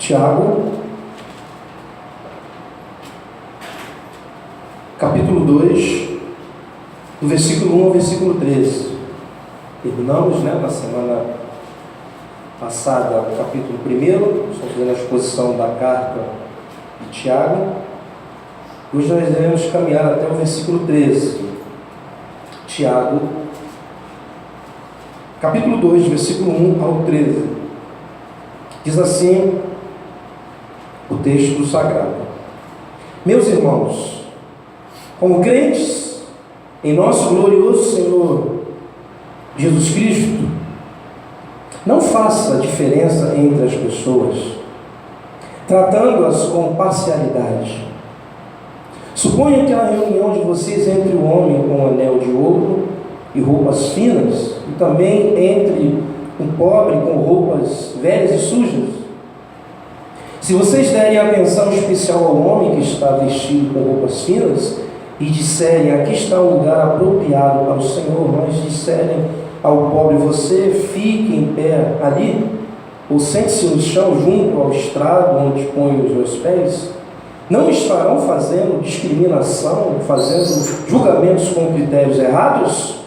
Tiago, capítulo 2, do versículo 1 ao versículo 13. Terminamos, na semana passada, o capítulo 1, estamos fazendo a exposição da carta de Tiago. Hoje nós devemos caminhar até o versículo 13. Tiago, capítulo 2, versículo 1 ao 13. Diz assim o texto sagrado: Meus irmãos, como crentes em nosso glorioso Senhor Jesus Cristo, não faça diferença entre as pessoas, tratando-as com parcialidade. Suponha que na reunião de vocês entre o homem com um anel de ouro e roupas finas, e também entre um pobre com roupas velhas e sujas. Se vocês derem atenção especial ao homem que está vestido com roupas finas, e disserem, aqui está um lugar apropriado para o Senhor, mas disserem ao pobre, você fique em pé ali, ou sente-se no chão junto ao estrado onde ponho os meus pés, não estarão fazendo discriminação, fazendo julgamentos com critérios errados?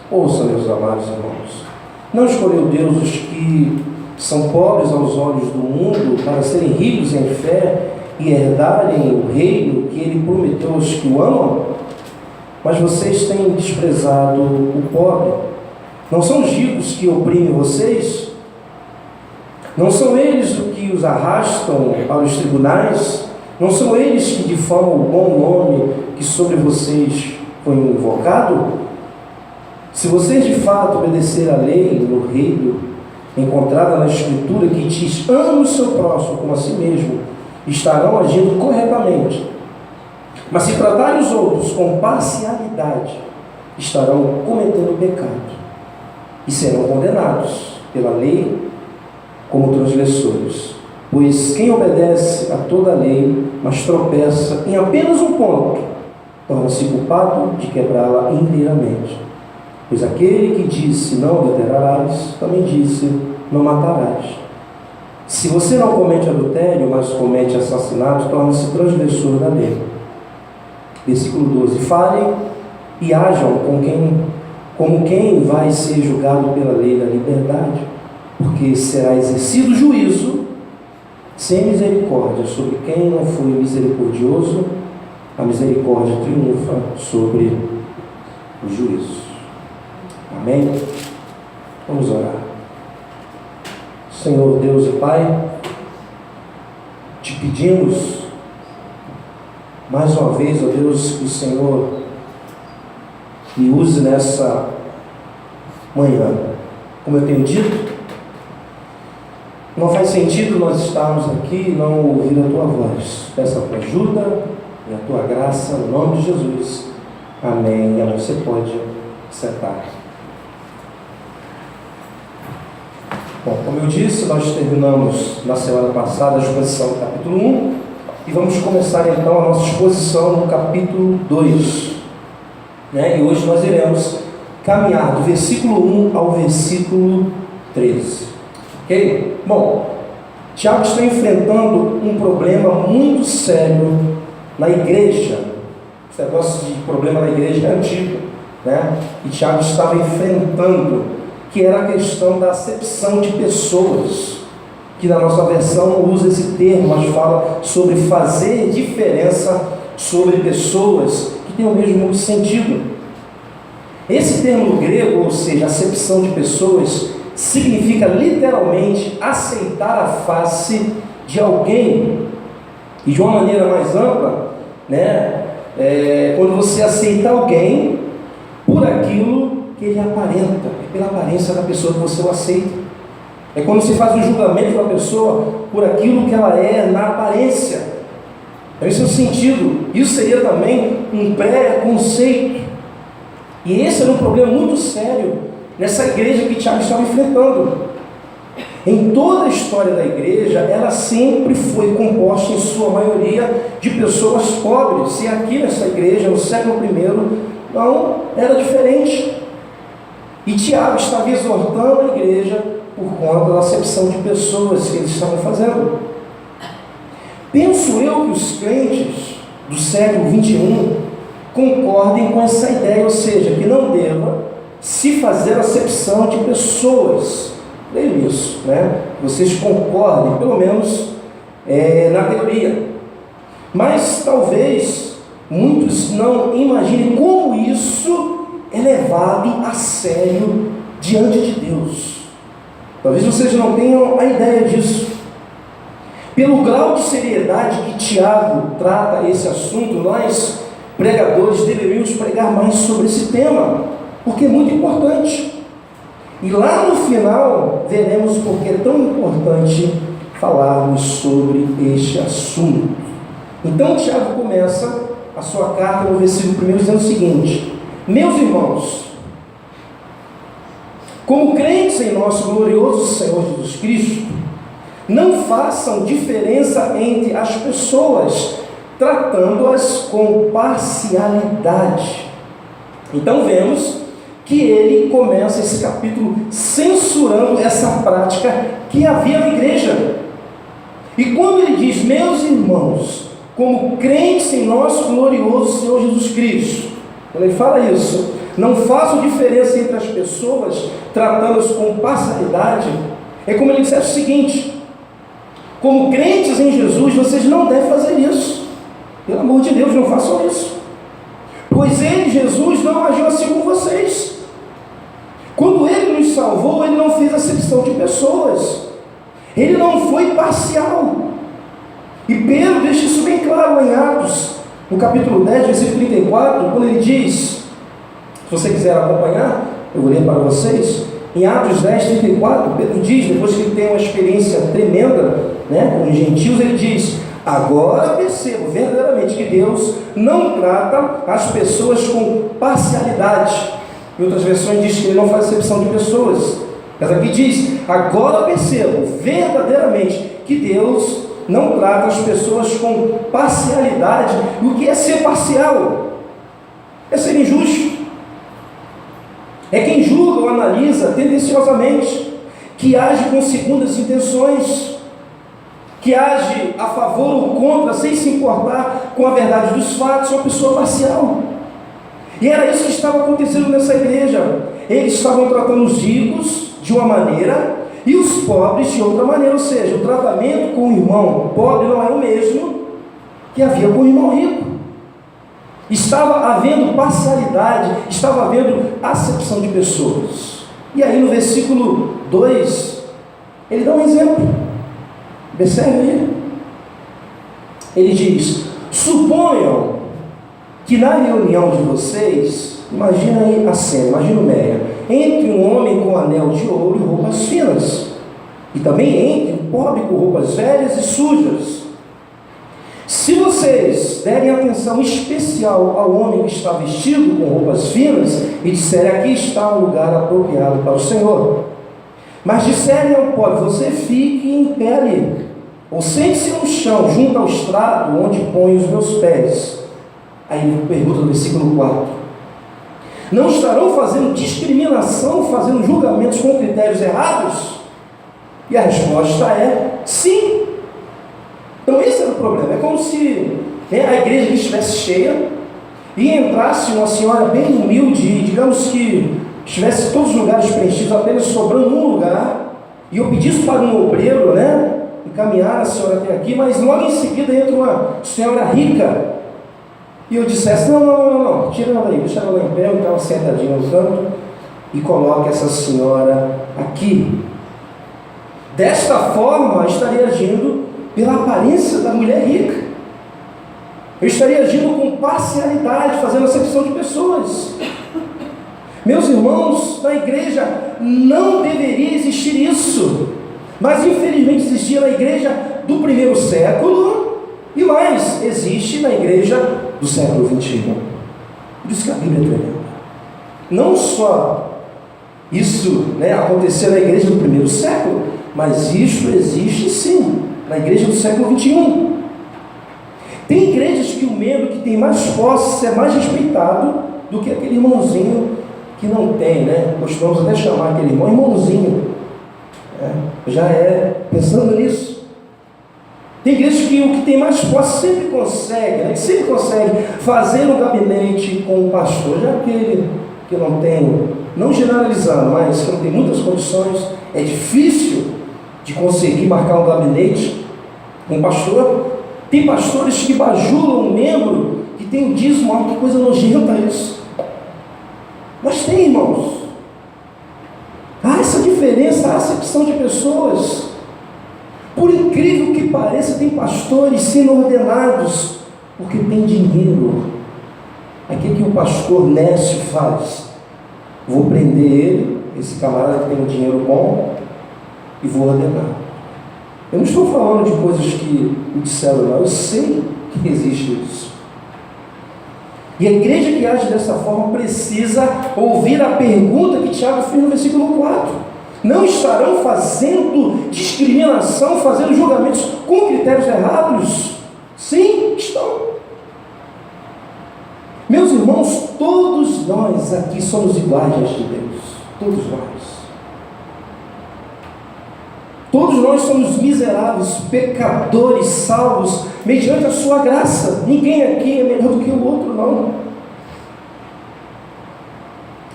Ouça, meus amados irmãos, não escolheu Deus os que são pobres aos olhos do mundo para serem ricos em fé e herdarem o reino que Ele prometeu aos que o amam? Mas vocês têm desprezado o pobre. Não são os ricos que oprimem vocês? Não são eles os que os arrastam para os tribunais? Não são eles que difamam o bom nome que sobre vocês foi invocado? Se vocês de fato obedecerem à lei no reino encontrada na Escritura, que diz, ame o seu próximo como a si mesmo, estarão agindo corretamente. Mas se tratarem os outros com parcialidade, estarão cometendo pecado e serão condenados pela lei como transgressores. Pois quem obedece a toda a lei, mas tropeça em apenas um ponto, torna-se culpado de quebrá-la inteiramente. Pois aquele que disse não adulterarás, também disse não matarás. Se você não comete adultério, mas comete assassinato, torna-se transgressor da lei. Versículo 12. Falem e hajam como quem vai ser julgado pela lei da liberdade, porque será exercido juízo sem misericórdia sobre quem não foi misericordioso. A misericórdia triunfa sobre o juízo. Amém? Vamos orar. Senhor Deus e Pai, te pedimos mais uma vez, ó Deus, que o Senhor me use nessa manhã. Como eu tenho dito, não faz sentido nós estarmos aqui e não ouvir a Tua voz. Peço a Tua ajuda e a Tua graça, no nome de Jesus. Amém. E você pode sentar. Bom, como eu disse, nós terminamos na semana passada a exposição do capítulo 1 e vamos começar então a nossa exposição no capítulo 2. E hoje nós iremos caminhar do versículo 1 ao versículo 13. Ok? Bom, Tiago está enfrentando um problema muito sério na igreja. Esse negócio de problema na igreja é antigo, E Tiago estava enfrentando, que era a questão da acepção de pessoas, que na nossa versão não usa esse termo, mas fala sobre fazer diferença sobre pessoas, que tem o mesmo sentido. Esse termo no grego, ou seja, acepção de pessoas, significa literalmente aceitar a face de alguém, e de uma maneira mais ampla, quando você aceita alguém por aquilo que ele aparenta, pela aparência da pessoa que você o aceita. É quando se faz um julgamento da pessoa por aquilo que ela é na aparência. Esse é o sentido. Isso seria também um pré-conceito. E esse era um problema muito sério nessa igreja que Tiago estava enfrentando. Em toda a história da igreja, ela sempre foi composta, em sua maioria, de pessoas pobres. E aqui nessa igreja, no século I, não era diferente. E Tiago estava exortando a igreja por conta da acepção de pessoas que eles estavam fazendo. Penso eu que os crentes do século 21 concordem com essa ideia, ou seja, que não deva se fazer acepção de pessoas. Leio isso, né? Vocês concordem, pelo menos na teoria. Mas talvez muitos não imaginem como isso é levado a sério diante de Deus. Talvez vocês não tenham a ideia disso. Pelo grau de seriedade que Tiago trata esse assunto, nós, pregadores, deveríamos pregar mais sobre esse tema, porque é muito importante. E lá no final, veremos por que é tão importante falarmos sobre este assunto. Então, Tiago começa a sua carta no versículo 1 dizendo o seguinte: meus irmãos, como crentes em nosso glorioso Senhor Jesus Cristo, não façam diferença entre as pessoas, tratando-as com parcialidade. Então vemos que ele começa esse capítulo censurando essa prática que havia na igreja. E quando ele diz, meus irmãos, como crentes em nosso glorioso Senhor Jesus Cristo, quando ele fala isso, não façam diferença entre as pessoas, tratando-as com parcialidade, é como ele dissesse o seguinte: como crentes em Jesus, vocês não devem fazer isso. Pelo amor de Deus, não façam isso. Pois ele, Jesus, não agiu assim com vocês. Quando ele nos salvou, ele não fez acepção de pessoas. Ele não foi parcial. E Pedro deixa isso bem claro em Atos, no capítulo 10, versículo 34, quando ele diz, se você quiser acompanhar, eu vou ler para vocês. Em Atos 10, 34, Pedro diz, depois que ele tem uma experiência tremenda, com os gentios, ele diz: agora percebo verdadeiramente que Deus não trata as pessoas com parcialidade. Em outras versões diz que ele não faz acepção de pessoas. Mas aqui diz: agora percebo verdadeiramente que Deus não trata as pessoas com parcialidade. E o que é ser parcial? É ser injusto. É quem julga ou analisa tendenciosamente, que age com segundas intenções, que age a favor ou contra, sem se importar com a verdade dos fatos, é uma pessoa parcial. E era isso que estava acontecendo nessa igreja. Eles estavam tratando os ricos de uma maneira e os pobres de outra maneira, ou seja, o tratamento com o irmão pobre não é o mesmo que havia com o irmão rico. Estava havendo parcialidade, estava havendo acepção de pessoas. E aí no versículo 2, ele dá um exemplo. Observe aí. Ele diz: suponham que na reunião de vocês, imagina aí a cena, imagina o Meia, entre um homem com anel de ouro e roupas finas, e também entre um pobre com roupas velhas e sujas. Se vocês derem atenção especial ao homem que está vestido com roupas finas e disserem: aqui está um lugar apropriado para o Senhor, mas disserem ao pobre: você fique em pé ali, ou sente-se no chão, junto ao estrado onde ponho os meus pés. Aí ele pergunta no versículo 4: não estarão fazendo discriminação, fazendo julgamentos com critérios errados? E a resposta é sim. Então esse era o problema. É como se a igreja estivesse cheia e entrasse uma senhora bem humilde, digamos que estivesse todos os lugares preenchidos, apenas sobrando um lugar, e eu pedisse para um obreiro, encaminhar a senhora até aqui, mas logo em seguida entra uma senhora rica, e eu dissesse: não, tira ela aí, deixa ela em pé, eu estava sentadinho no canto, e coloque essa senhora aqui. Desta forma, eu estaria agindo pela aparência da mulher rica. Eu estaria agindo com parcialidade, fazendo acepção de pessoas. Meus irmãos, na igreja não deveria existir isso, mas infelizmente existia na igreja do primeiro século, e mais, existe na igreja do século 21. Por isso que a Bíblia é tremenda. Não só isso aconteceu na igreja do primeiro século, mas isso existe sim na igreja do século 21. Tem igrejas que o membro que tem mais posse é mais respeitado do que aquele irmãozinho que não tem, Costumamos até chamar aquele irmãozinho. Já é pensando nisso. Tem igrejas que o que tem mais posse sempre consegue, sempre consegue fazer um gabinete com o pastor, já aquele que não tem, não generalizando, mas que não tem muitas condições, é difícil de conseguir marcar um gabinete com o pastor. Tem pastores que bajulam um membro que tem o dízimo, que coisa nojenta isso. Mas tem, irmãos. Há essa diferença, há acepção de pessoas. Por incrível que pareça, tem pastores sendo ordenados porque tem dinheiro. Aí o que o pastor Nécio faz? Vou prender ele, esse camarada que tem um dinheiro bom, e vou ordenar. Eu não estou falando de coisas que me disseram, não. Eu sei que existe isso. E a igreja que age dessa forma precisa ouvir a pergunta que Tiago fez no versículo 4. Não estarão fazendo discriminação, fazendo julgamentos com critérios errados? Sim, estão. Meus irmãos, todos nós aqui somos iguais diante de Deus. Todos nós. Todos nós somos miseráveis, pecadores, salvos, mediante a sua graça. Ninguém aqui é melhor do que o outro, não.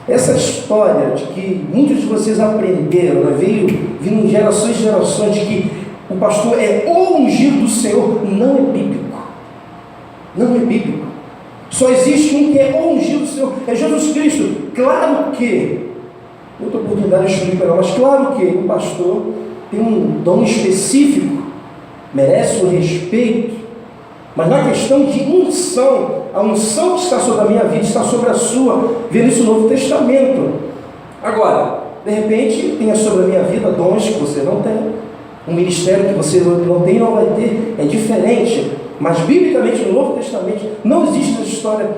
Essa história de que muitos de vocês aprenderam, veio vindo gerações e gerações, de que o pastor é o ungido do Senhor, não é bíblico. Não é bíblico. Só existe um que é o ungido do Senhor, é Jesus Cristo. Claro que, outra oportunidade eu explico, mas claro que o pastor tem um dom específico, merece o respeito, mas na questão de unção, a unção que está sobre a minha vida está sobre a sua, vendo isso no Novo Testamento. Agora, de repente, tenha sobre a minha vida dons que você não tem, um ministério que você não tem e não vai ter, é diferente, mas biblicamente no Novo Testamento não existe essa história,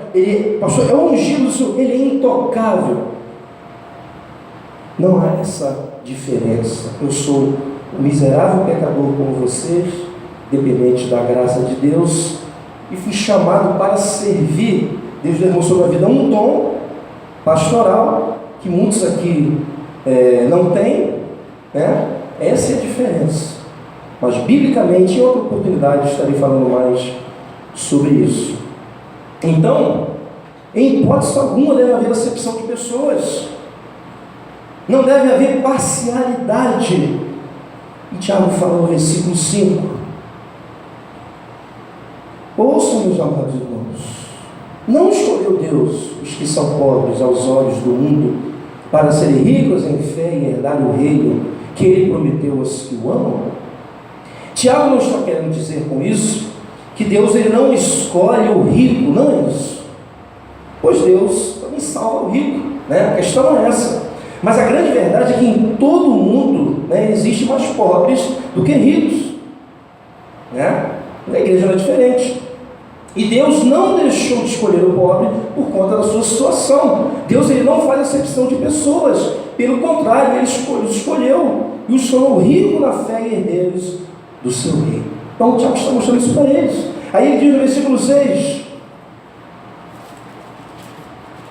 pastor, é o ungido do Senhor, ele é intocável. Não há essa diferença. Eu sou um miserável pecador como vocês, dependente da graça de Deus, e fui chamado para servir. Deus demonstrou na vida um dom pastoral que muitos aqui não têm, né? Essa é a diferença. Mas biblicamente, em outra oportunidade, estarei falando mais sobre isso. Então, em hipótese alguma deve haver acepção de pessoas. Não deve haver parcialidade. E Tiago fala no versículo 5. Ouçam, meus amados irmãos, não escolheu Deus os que são pobres aos olhos do mundo para serem ricos em fé e herdar o reino que Ele prometeu aos que o amam? Tiago não está querendo dizer com isso que Deus ele não escolhe o rico, não é isso. Pois Deus também salva o rico, né? A questão é essa. Mas a grande verdade é que em todo o mundo, né, existe mais pobres do que ricos, né? A igreja não é diferente. E Deus não deixou de escolher o pobre por conta da sua situação. Deus ele não faz acepção de pessoas. Pelo contrário, Ele escolheu e os tornou ricos na fé e herdeiros do seu reino. Então o Tiago está mostrando isso para eles. Aí ele diz no versículo 6,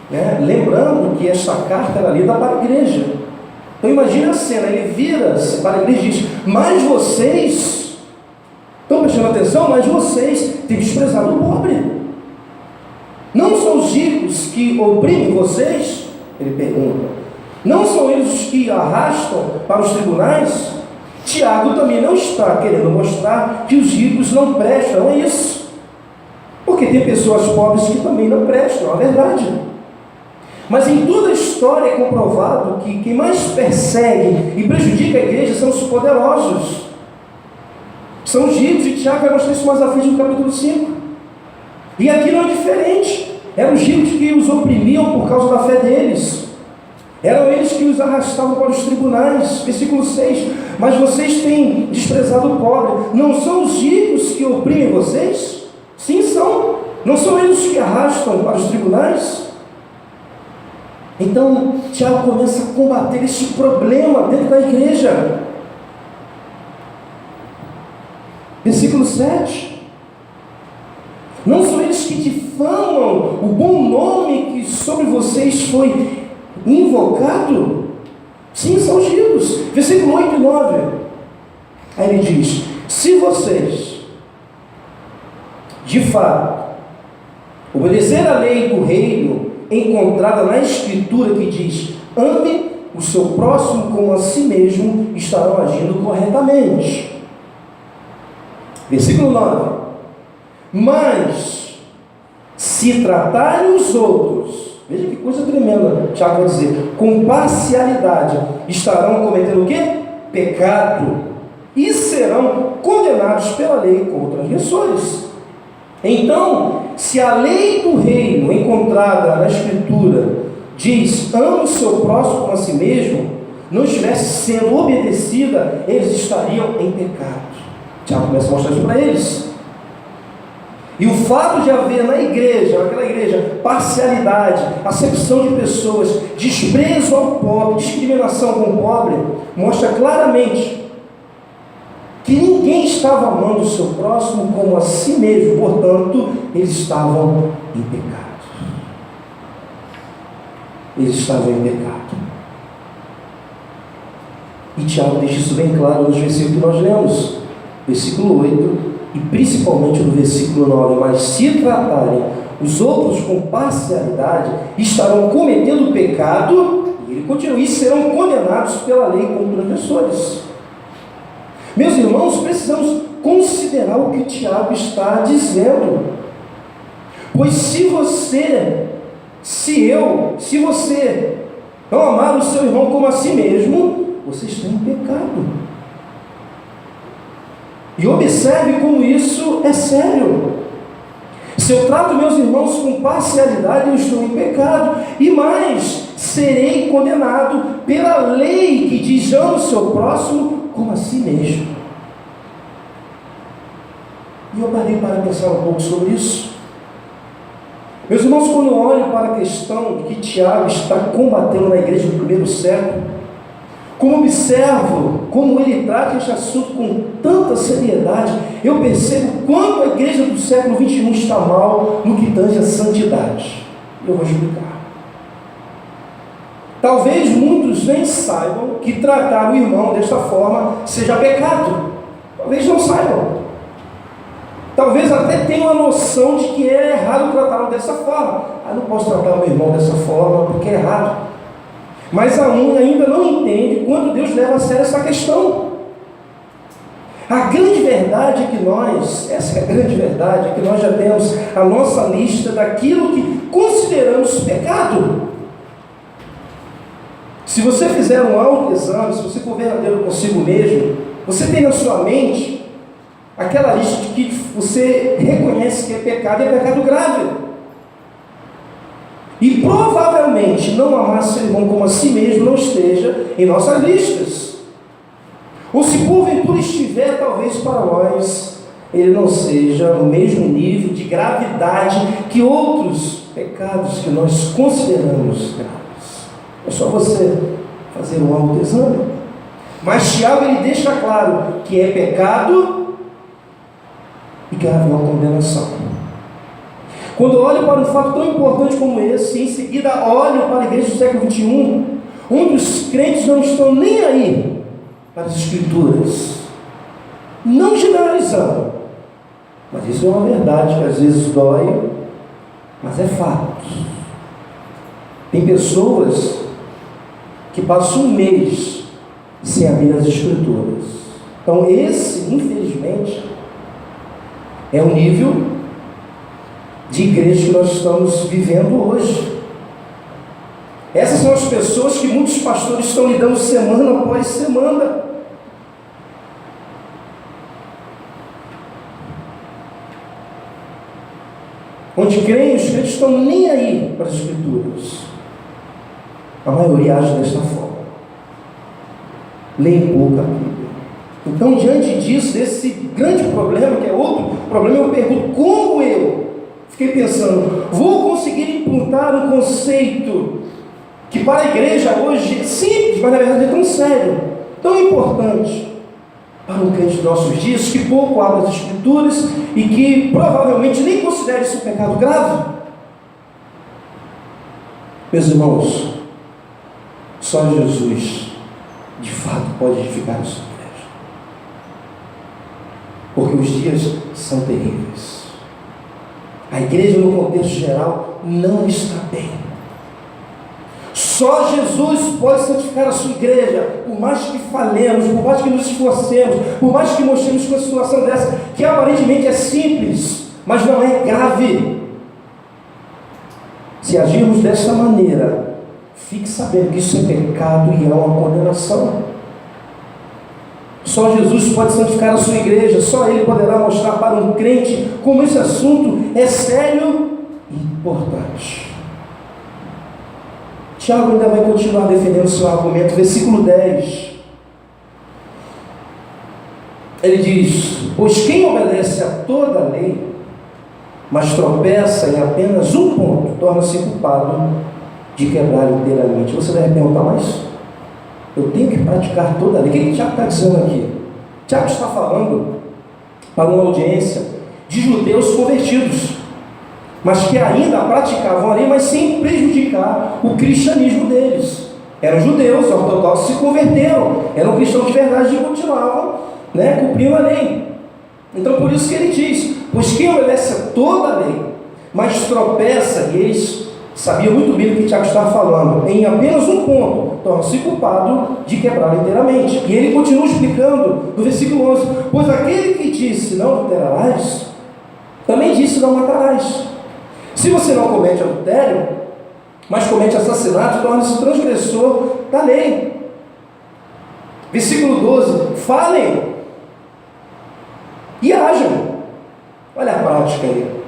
né, lembrando que esta carta era lida para a igreja. Então imagine a cena, ele vira-se para a igreja e diz: mas vocês, estão prestando atenção, mas vocês têm desprezado o pobre. Não são os ricos que oprimem vocês? Ele pergunta. Não são eles os que arrastam para os tribunais? Tiago também não está querendo mostrar que os ricos não prestam, é isso. Porque tem pessoas pobres que também não prestam, é verdade. Mas em toda a história é comprovado que quem mais persegue e prejudica a igreja são os poderosos. São os ricos, e Tiago vai mostrar isso mais à frente no capítulo 5. E aqui não é diferente. Eram os ricos que os oprimiam por causa da fé deles. Eram eles que os arrastavam para os tribunais. Versículo 6. Mas vocês têm desprezado o pobre. Não são os ricos que oprimem vocês? Sim, são. Não são eles que arrastam para os tribunais? Então, Tiago começa a combater esse problema dentro da igreja. Versículo 7. Não são eles que difamam o bom nome que sobre vocês foi invocado? Sim, são ungidos. Versículo 8 e 9. Aí ele diz: se vocês, de fato, obedecer a lei do reino encontrada na Escritura que diz: ame o seu próximo como a si mesmo, estarão agindo corretamente. Versículo 9. Mas se tratarem os outros, veja que coisa tremenda, Tiago vai dizer, com parcialidade, estarão cometendo o quê? Pecado, e serão condenados pela lei como transgressores. Então, se a lei do reino encontrada na Escritura diz: ame o seu próximo como a si mesmo, não estivesse sendo obedecida, eles estariam em pecado. Tiago começa a mostrar isso para eles. E o fato de haver na igreja, naquela igreja, parcialidade, acepção de pessoas, desprezo ao pobre, discriminação com o pobre, mostra claramente que ninguém estava amando o seu próximo como a si mesmo, portanto, eles estavam em pecado. Eles estavam em pecado. E Tiago deixa isso bem claro nos versículos que nós lemos, versículo 8 e principalmente no versículo 9. Mas se tratarem os outros com parcialidade, estarão cometendo pecado, e ele continua, e serão condenados pela lei como transgressores. Meus irmãos, precisamos considerar o que Tiago está dizendo. Pois se você não amar o seu irmão como a si mesmo, você está em pecado. E observe como isso é sério. Se eu trato meus irmãos com parcialidade, eu estou em pecado. E mais, serei condenado pela lei que diz: ame o seu próximo como a si mesmo. E eu parei para pensar um pouco sobre isso. Meus irmãos, quando eu olho para a questão que Tiago está combatendo na igreja do primeiro século, como observo como ele trata este assunto com tanta seriedade, eu percebo quanto a igreja do século 21 está mal no que tange a santidade. Eu vou explicar. Talvez muitos nem saibam que tratar o irmão desta forma seja pecado. Talvez não saibam. Talvez até tenham a noção de que é errado tratá-lo dessa forma. Não posso tratar o meu irmão dessa forma porque é errado. Mas ainda não entende quando Deus leva a sério essa questão. A grande verdade é que essa é a grande verdade, é que nós já temos a nossa lista daquilo que consideramos pecado. Se você fizer um autoexame, se você for verdadeiro consigo mesmo, você tem na sua mente aquela lista de que você reconhece que é pecado, e é pecado grave. E provavelmente não amar seu irmão como a si mesmo não esteja em nossas listas. Ou se porventura estiver, talvez para nós ele não seja no mesmo nível de gravidade que outros pecados que nós consideramos graves. É só você fazer um autoexame. Mas Tiago ele deixa claro que é pecado e grave uma condenação. Quando eu olho para um fato tão importante como esse, e em seguida olho para a igreja do século XXI, onde os crentes não estão nem aí para as Escrituras, não generalizando, mas isso é uma verdade que às vezes dói, mas é fato. Tem pessoas que passam um mês sem abrir as Escrituras. Então esse, infelizmente, é o nível de igreja que nós estamos vivendo hoje. Essas são as pessoas que muitos pastores estão lidando semana após semana. Onde creem, os crentes estão nem aí para as Escrituras. A maioria age desta forma. Leem pouco a Bíblia. Então, diante disso, desse grande problema, que é outro problema, eu pergunto: como eu fiquei pensando, vou conseguir implantar um conceito que para a igreja hoje é simples, mas na verdade é tão sério, tão importante para um crente dos nossos dias, que pouco abre as Escrituras e que provavelmente nem considera isso um pecado grave? Meus irmãos, só Jesus de fato pode edificar a sua igreja. Porque os dias são terríveis. A igreja, no contexto geral, não está bem. Só Jesus pode santificar a sua igreja. Por mais que falemos, por mais que nos esforcemos, por mais que mostremos com uma situação dessa, que aparentemente é simples, mas não é grave. Se agirmos dessa maneira, fique sabendo que isso é pecado e é uma condenação. Só Jesus pode santificar a sua igreja, só Ele poderá mostrar para um crente como esse assunto é sério e importante. Tiago ainda vai continuar defendendo seu argumento, versículo 10. Ele diz: pois quem obedece a toda a lei, mas tropeça em apenas um ponto, torna-se culpado de quebrar inteiramente. Você deve perguntar, mas eu tenho que praticar toda a lei. O que Tiago está dizendo aqui? Tiago está falando para uma audiência de judeus convertidos, mas que ainda praticavam a lei, mas sem prejudicar o cristianismo deles. Eram judeus, ortodoxos, se converteram, eram cristãos de verdade e continuavam, cumprindo a lei. Então por isso que ele diz: pois quem obedece a toda a lei, mas tropeça, e eles sabiam muito bem o que Tiago estava falando, em apenas um ponto, torna-se culpado de quebrar inteiramente. E ele continua explicando no versículo 11: pois aquele que disse não adulterarás, também disse não matarás. Se você não comete adultério, mas comete assassinato, torna-se transgressor da lei. Versículo 12: falem e hajam. Olha a prática aí.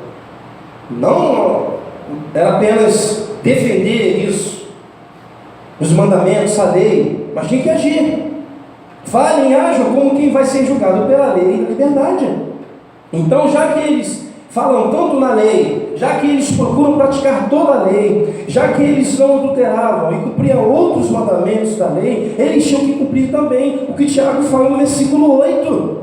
Não era apenas defender isso, os mandamentos, a lei, mas tem que agir. Falem e hajam como quem vai ser julgado pela lei e da liberdade. Então, já que eles falam tanto na lei, já que eles procuram praticar toda a lei, já que eles não adulteravam e cumpriam outros mandamentos da lei, eles tinham que cumprir também o que Tiago fala no versículo 8.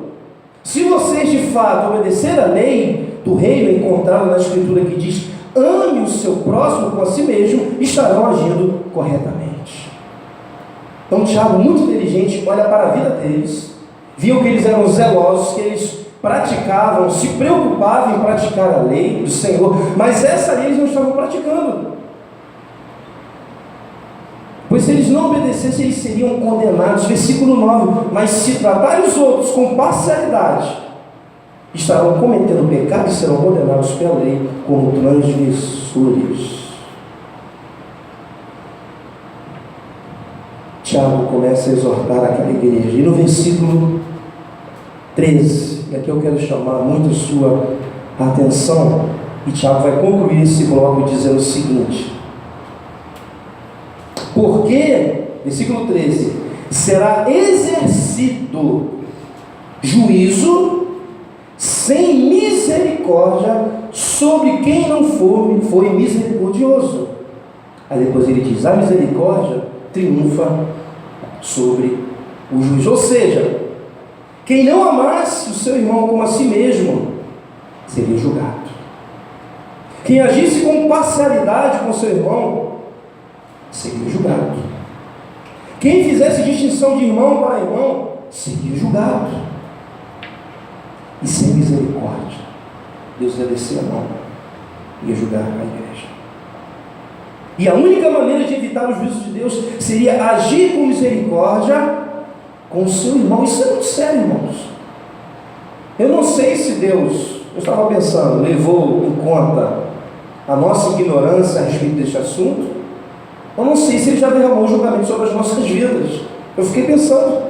Se vocês de fato obedecer a lei do reino encontrada na Escritura que diz: ame o seu próximo como a si mesmo, estarão agindo corretamente. Então Tiago, muito inteligente, olha para a vida deles, viu que eles eram zelosos, que eles praticavam, se preocupavam em praticar a lei do Senhor, mas essa lei eles não estavam praticando. Pois se eles não obedecessem, eles seriam condenados. Versículo 9: mas se tratarem os outros com parcialidade, estarão cometendo pecado e serão condenados pela lei como transgressores. Tiago começa a exortar aquela igreja, e no versículo 13, e aqui eu quero chamar muito a sua atenção, e Tiago vai concluir esse bloco dizendo o seguinte: porque, versículo 13, será exercido juízo sem misericórdia sobre quem não foi misericordioso. Aí depois ele diz: a misericórdia triunfa sobre o juízo. Ou seja, quem não amasse o seu irmão como a si mesmo seria julgado. Quem agisse com parcialidade com o seu irmão seria julgado. Quem fizesse distinção de irmão para irmão seria julgado. E sem misericórdia, Deus ia descer a mão e ia julgar a igreja. E a única maneira de evitar o juízo de Deus seria agir com misericórdia com o seu irmão. Isso é muito sério, irmãos. Eu não sei se Deus, eu estava pensando, levou em conta a nossa ignorância a respeito deste assunto. Eu não sei se Ele já derramou um julgamento sobre as nossas vidas. Eu fiquei pensando.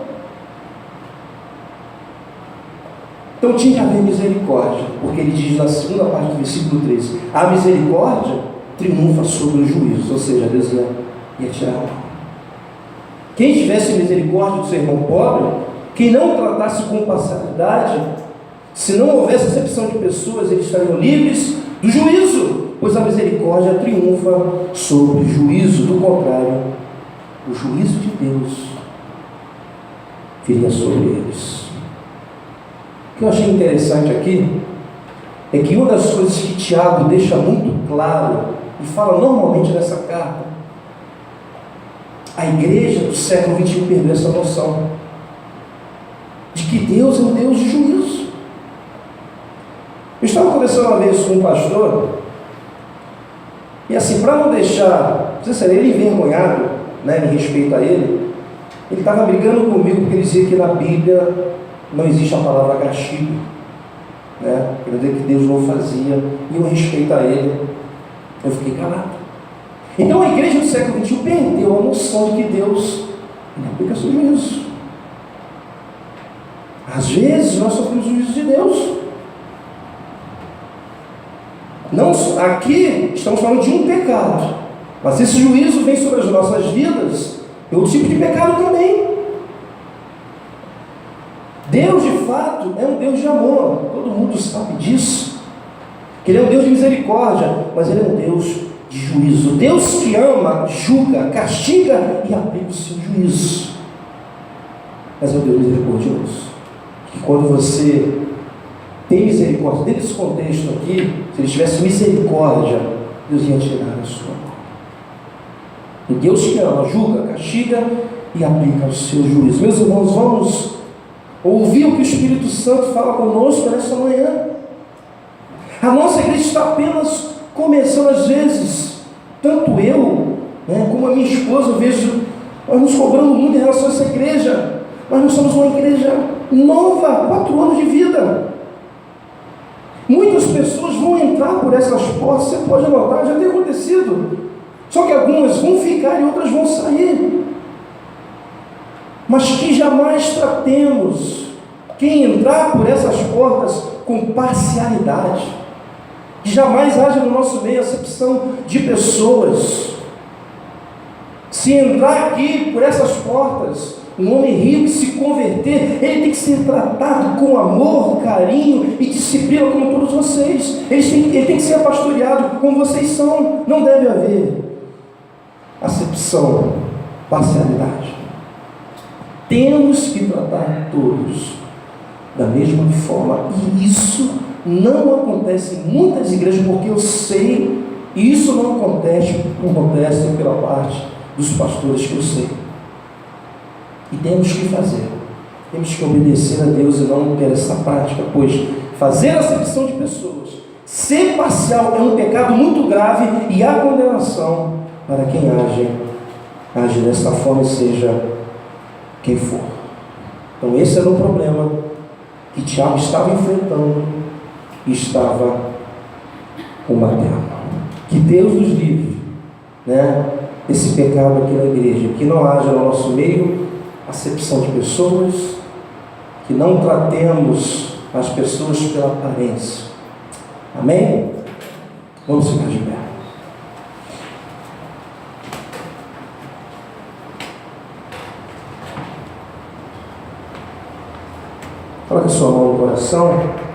Então tinha que haver misericórdia, porque Ele diz na segunda parte do versículo 13: a misericórdia triunfa sobre o juízo. Ou seja, Deus ia tirar a mão. Quem tivesse misericórdia do seu irmão pobre, quem não tratasse com parcialidade, se não houvesse acepção de pessoas, eles estariam livres do juízo, pois a misericórdia triunfa sobre o juízo. Do contrário, o juízo de Deus viria sobre eles. O que eu achei interessante aqui é que uma das coisas que Tiago deixa muito claro e fala normalmente nessa carta A igreja do século XXI perdeu essa noção de que Deus é um Deus de juízo. Eu estava conversando uma vez com um pastor, e assim, para não deixar, ele envergonhado, né, em respeito a ele estava brigando comigo porque ele dizia que na Bíblia não existe a palavra castigo, né? Quer dizer que Deus não fazia, e eu respeito a ele. Eu fiquei calado. Então a igreja do século XXI perdeu a noção de que Deus aplica seu juízo. Às vezes nós sofremos o juízo de Deus. Não, aqui estamos falando de um pecado, mas esse juízo vem sobre as nossas vidas, é outro tipo de pecado também. Deus de fato é um Deus de amor, todo mundo sabe disso, que Ele é um Deus de misericórdia, mas Ele é um Deus de juízo. Deus que ama, julga, castiga e aplica o seu juízo, mas é um Deus misericordioso, que quando você tem misericórdia, dentro desse contexto aqui, se Ele tivesse misericórdia, Deus ia tirar a sua mão. E Deus que ama, julga, castiga e aplica o seu juízo. Meus irmãos, vamos ouvir o que o Espírito Santo fala conosco nesta manhã. A nossa igreja está apenas começando. Às vezes, tanto eu, né, como a minha esposa, eu vejo nós nos cobrando muito em relação a essa igreja. Nós somos uma igreja nova, 4 anos de vida. Muitas pessoas vão entrar por essas portas, você pode notar, já tem acontecido. Só que algumas vão ficar e outras vão sair. Mas que jamais tratemos quem entrar por essas portas com parcialidade. Que jamais haja no nosso meio acepção de pessoas. Se entrar aqui por essas portas, um homem rico e se converter, ele tem que ser tratado com amor, carinho e disciplina como todos vocês. Ele tem que ser pastoreado como vocês são. Não deve haver acepção, parcialidade. Temos que tratar todos da mesma forma. E isso não acontece em muitas igrejas, porque eu sei, e isso não acontece pela parte dos pastores que eu sei. E temos que fazer, temos que obedecer a Deus e não ter essa prática, pois fazer acepção de pessoas, ser parcial é um pecado muito grave e há condenação para quem age desta forma, seja quem for. Então esse era o problema que Tiago estava enfrentando e estava combatendo. Que Deus nos livre, né, desse pecado aqui na igreja, que não haja no nosso meio acepção de pessoas, que não tratemos as pessoas pela aparência. Amém? Vamos ficar de pé. Coloque a sua mão no coração.